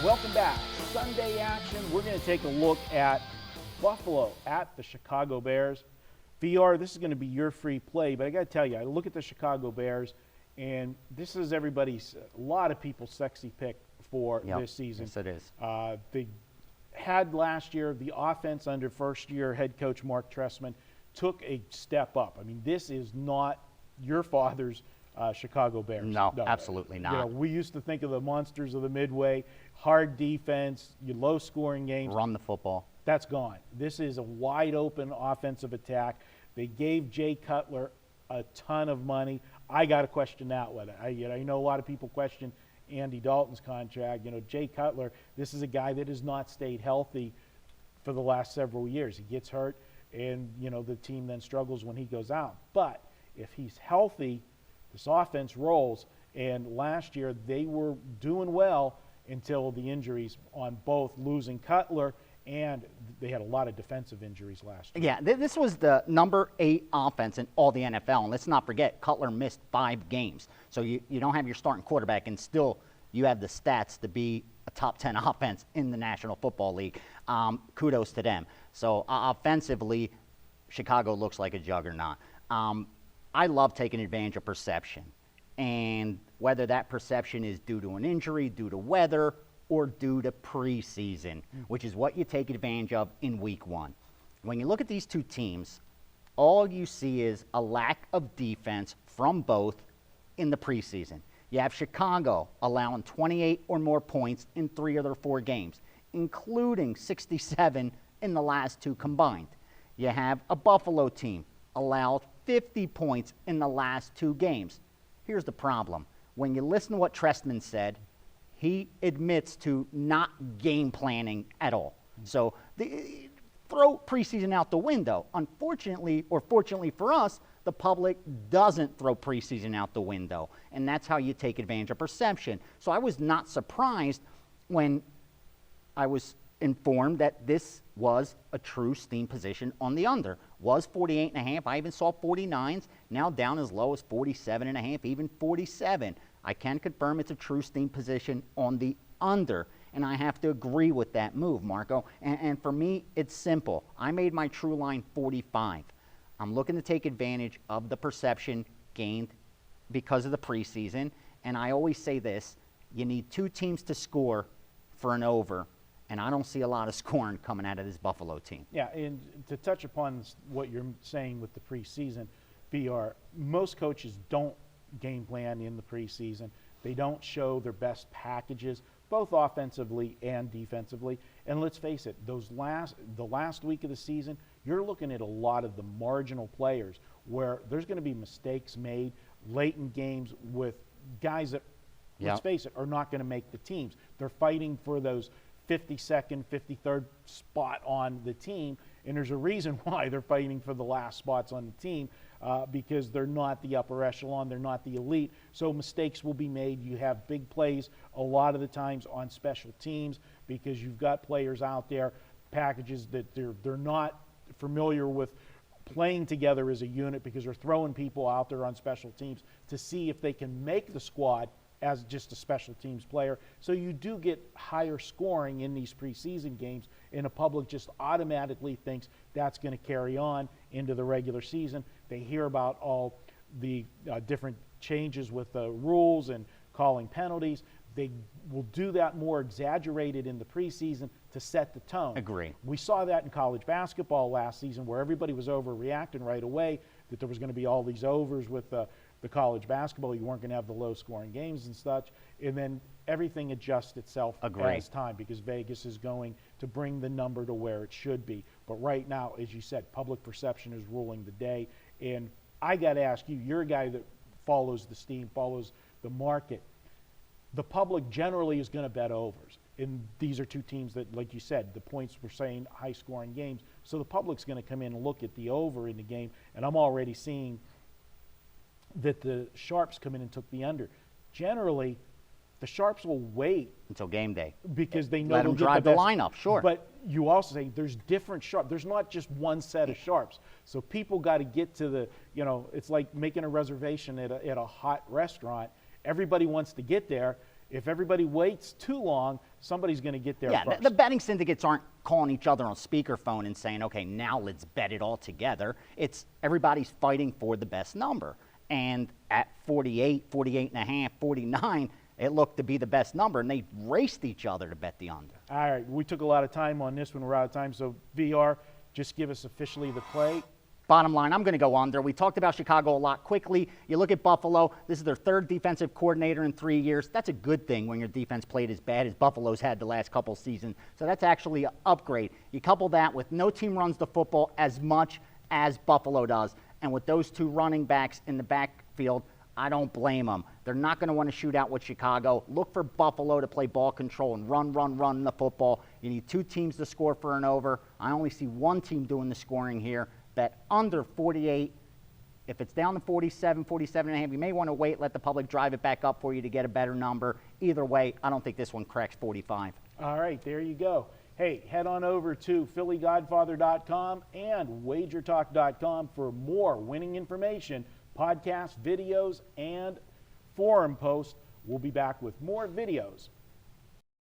Welcome back. Sunday action. We're going to take a look at Buffalo at the Chicago Bears. VR, this is going to be your free play, but I got to tell you, I look at the Chicago Bears, and this is a lot of people's sexy pick for this season. Yes, it is. They had last year, the offense under first-year head coach Mark Trestman took a step up. I mean, this is not your father's Chicago Bears. No, absolutely not. You know, we used to think of the monsters of the Midway, hard defense, low-scoring games. Run the football. That's gone. This is a wide-open offensive attack. They gave Jay Cutler a ton of money. I got to question that one. I know a lot of people question Andy Dalton's contract. You know, Jay Cutler, this is a guy that has not stayed healthy for the last several years. He gets hurt, and, you know, the team then struggles when he goes out. But if he's healthy, this offense rolls, and last year they were doing well until the injuries on both losing Cutler, and they had a lot of defensive injuries last year. Yeah, this was the number 8 offense in all the NFL, and let's not forget, Cutler missed 5 games. So you don't have your starting quarterback, and still you have the stats to be a top 10 offense in the National Football League. Kudos to them. So offensively, Chicago looks like a juggernaut. I love taking advantage of perception, and whether that perception is due to an injury, due to weather, or due to preseason, which is what you take advantage of in week 1. When you look at these two teams, all you see is a lack of defense from both in the preseason. You have Chicago allowing 28 or more points in 3 of their 4 games, including 67 in the last 2 combined. You have a Buffalo team allowed 50 points in the last 2 games. Here's the problem. When you listen to what Trestman said, he admits to not game planning at all. So throw preseason out the window. Unfortunately, or fortunately for us, the public doesn't throw preseason out the window. And that's how you take advantage of perception. So I was not surprised when I was informed that this was a true steam position on the under. Was 48.5. I even saw 49s, now down as low as 47.5, even 47. I can confirm it's a true steam position on the under, and I have to agree with that move, Marco. And for me, it's simple. I made my true line 45. I'm looking to take advantage of the perception gained because of the preseason, and I always say this, you need 2 teams to score for an over, and I don't see a lot of scoring coming out of this Buffalo team. Yeah, and to touch upon what you're saying with the preseason, BR, most coaches don't game plan in the preseason. They don't show their best packages, both offensively and defensively. And let's face it, the last week of the season, you're looking at a lot of the marginal players where there's going to be mistakes made late in games with guys that, let's face it, are not going to make the teams. They're fighting for those 52nd, 53rd spot on the team, and there's a reason why they're fighting for the last spots on the team, because they're not the upper echelon, they're not the elite, so mistakes will be made. You have big plays a lot of the times on special teams because you've got players out there, packages that they're not familiar with playing together as a unit because they're throwing people out there on special teams to see if they can make the squad as just a special teams player. So you do get higher scoring in these preseason games, and the public just automatically thinks that's going to carry on into the regular season. They hear about all the different changes with the rules and calling penalties. They will do that more exaggerated in the preseason to set the tone. Agree. We saw that in college basketball last season where everybody was overreacting right away that there was going to be all these overs with the college basketball. You weren't going to have the low-scoring games and such. And then everything adjusts itself as time because Vegas is going to bring the number to where it should be. But right now, as you said, public perception is ruling the day. And I got to ask you, you're a guy that follows the steam, follows the market. The public generally is going to bet overs. And these are 2 teams that, like you said, the points were saying high-scoring games. So the public's going to come in and look at the over in the game. And I'm already seeing that the Sharps come in and took the under. Generally, the Sharps will wait until game day because they know let they'll them get drive the the best. lineup. Sure, but you also say there's different Sharps. There's not just one set of Sharps. So people got to get to the, you know, it's like making a reservation at a hot restaurant. Everybody wants to get there, If everybody waits too long, somebody's going to get there Yeah, first. the betting syndicates aren't calling each other on speakerphone and saying, okay, now let's bet it all together. It's everybody's fighting for the best number. And at 48, 48 and a half, 49, it looked to be the best number, and they raced each other to bet the under. All right, we took a lot of time on this one. We're out of time, so VR, just give us officially the play. Bottom line, I'm going to go under. We talked about Chicago a lot quickly. You look at Buffalo, this is their third defensive coordinator in 3 years. That's a good thing when your defense played as bad as Buffalo's had the last couple seasons. So that's actually an upgrade. You couple that with no team runs the football as much as Buffalo does. And with those two running backs in the backfield, I don't blame them. They're not going to want to shoot out with Chicago. Look for Buffalo to play ball control and run the football. You need two teams to score for an over. I only see one team doing the scoring here. Bet under 48. If it's down to 47, 47 and a half, you may want to wait, let the public drive it back up for you to get a better number. Either way, I don't think this one cracks 45. All right, there you go. Hey, head on over to phillygodfather.com and wagertalk.com for more winning information, podcasts, videos, and forum posts. We'll be back with more videos